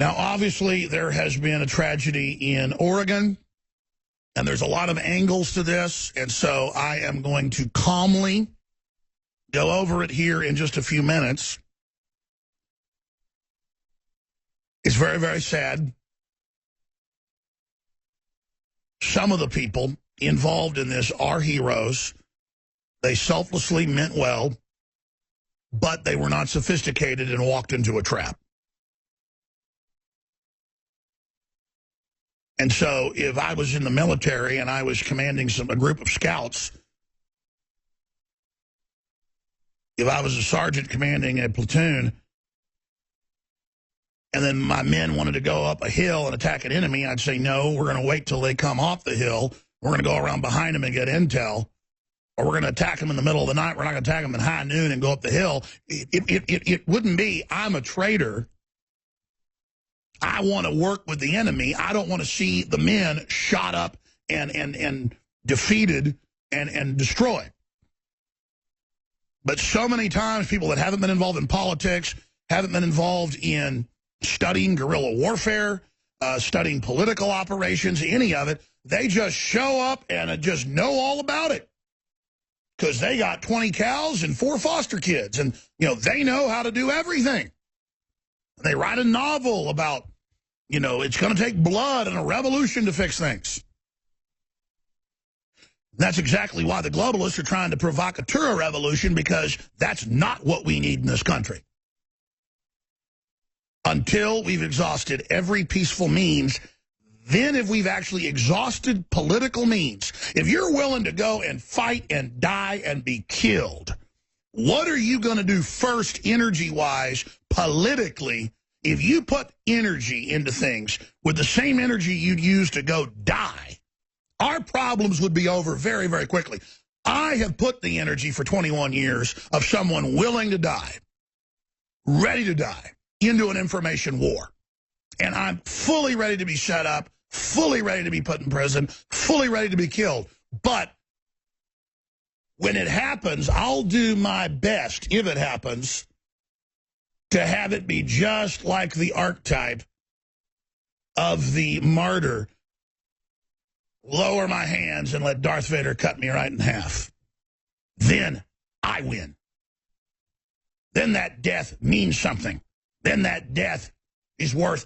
Now, obviously, there has been a tragedy in Oregon, and there's a lot of angles to this, and so I am going to calmly go over it here in just a few minutes. It's very, very sad. Some of the people involved in this are heroes. They selflessly meant well, but they were not sophisticated and walked into a trap. And so if I was in the military and I was commanding a group of scouts, if I was a sergeant commanding a platoon, and then my men wanted to go up a hill and attack an enemy, I'd say, no, we're going to wait till they come off the hill. We're going to go around behind them and get intel. Or we're going to attack them in the middle of the night. We're not going to attack them at high noon and go up the hill. It wouldn't be, I'm a traitor. I want to work with the enemy. I don't want to see the men shot up and defeated and destroyed. But so many times people that haven't been involved in politics, haven't been involved in studying guerrilla warfare, studying political operations, any of it, they just show up and just know all about it. Because they got 20 cows and 4 foster kids. And, you know, they know how to do everything. And they write a novel about, you know, it's going to take blood and a revolution to fix things. That's exactly why the globalists are trying to provocateur a revolution, because that's not what we need in this country. Until we've exhausted every peaceful means, then if we've actually exhausted political means, if you're willing to go and fight and die and be killed, what are you going to do first energy-wise, politically, if you put energy into things with the same energy you'd use to go die? Our problems would be over very, very quickly. I have put the energy for 21 years of someone willing to die, ready to die, into an information war. And I'm fully ready to be shut up, fully ready to be put in prison, fully ready to be killed. But when it happens, I'll do my best, if it happens, to have it be just like the archetype of the martyr. Lower my hands and let Darth Vader cut me right in half. Then I win. Then that death means something. Then that death is worth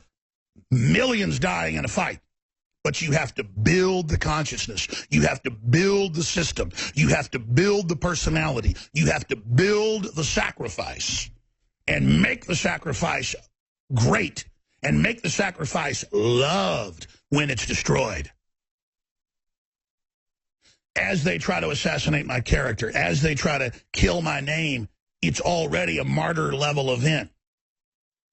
millions dying in a fight. But you have to build the consciousness. You have to build the system. You have to build the personality. You have to build the sacrifice and make the sacrifice great and make the sacrifice loved when it's destroyed. As they try to assassinate my character, as they try to kill my name, it's already a martyr-level event,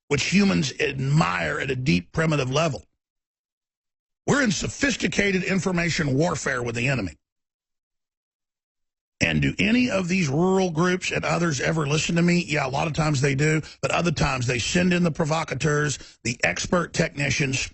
which humans admire at a deep, primitive level. We're in sophisticated information warfare with the enemy. And do any of these rural groups and others ever listen to me? Yeah, a lot of times they do, but other times they send in the provocateurs, the expert technicians,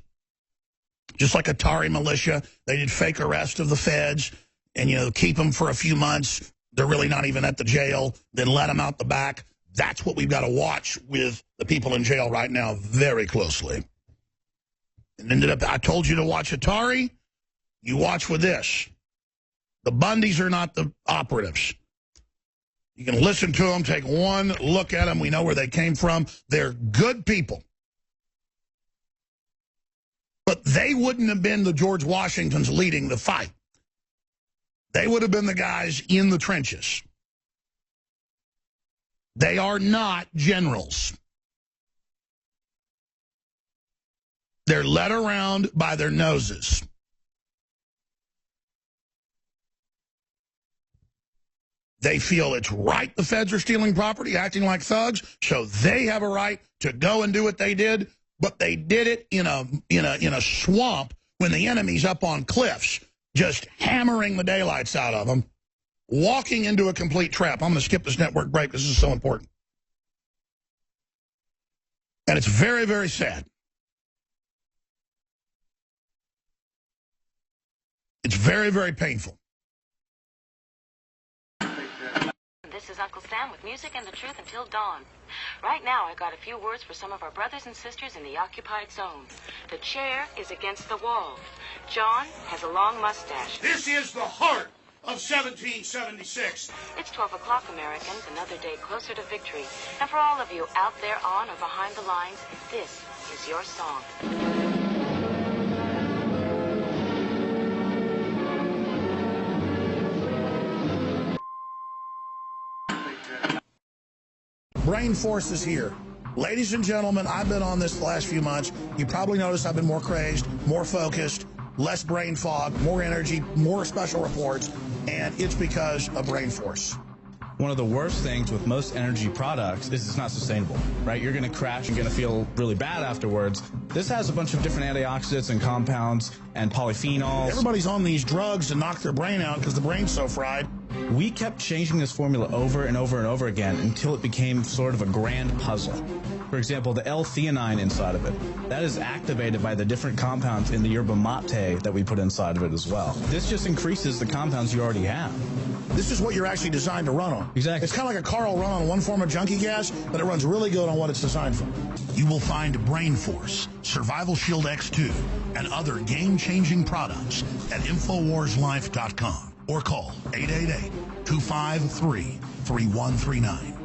just like Atari militia. They did fake arrest of the feds and, you know, keep them for a few months. They're really not even at the jail, then let them out the back. That's what we've got to watch with the people in jail right now very closely. And ended up, I told you to watch Atari. You watch with this. The Bundys are not the operatives. You can listen to them, take one look at them. We know where they came from. They're good people. But they wouldn't have been the George Washingtons leading the fight. They would have been the guys in the trenches. They are not generals. They're led around by their noses. They feel it's right the feds are stealing property, acting like thugs, so they have a right to go and do what they did, but they did it in a swamp when the enemy's up on cliffs, just hammering the daylights out of them, walking into a complete trap. I'm going to skip this network break because this is so important. And it's very, very sad. It's very, very painful. this is Uncle Sam with music and the truth until dawn. Right now, I got a few words for some of our brothers and sisters in the occupied zone. The chair is against the wall. John has a long mustache. This is the heart of 1776. It's 12 o'clock, Americans, another day closer to victory. And for all of you out there on or behind the lines, this is your song. Brain Force is here. Ladies and gentlemen, I've been on this the last few months. You probably noticed I've been more crazed, more focused, less brain fog, more energy, more special reports, and it's because of Brain Force. One of the worst things with most energy products is it's not sustainable, right? You're going to crash and going to feel really bad afterwards. This has a bunch of different antioxidants and compounds and polyphenols. Everybody's on these drugs to knock their brain out because the brain's so fried. We kept changing this formula over and over and over again until it became sort of a grand puzzle. For example, the L-theanine inside of it, that is activated by the different compounds in the yerba mate that we put inside of it as well. This just increases the compounds you already have. This is what you're actually designed to run on. Exactly. It's kind of like a car will run on one form of junkie gas, but it runs really good on what it's designed for. You will find Brain Force, Survival Shield X2, and other game-changing products at InfoWarsLife.com or call 888-253-3139.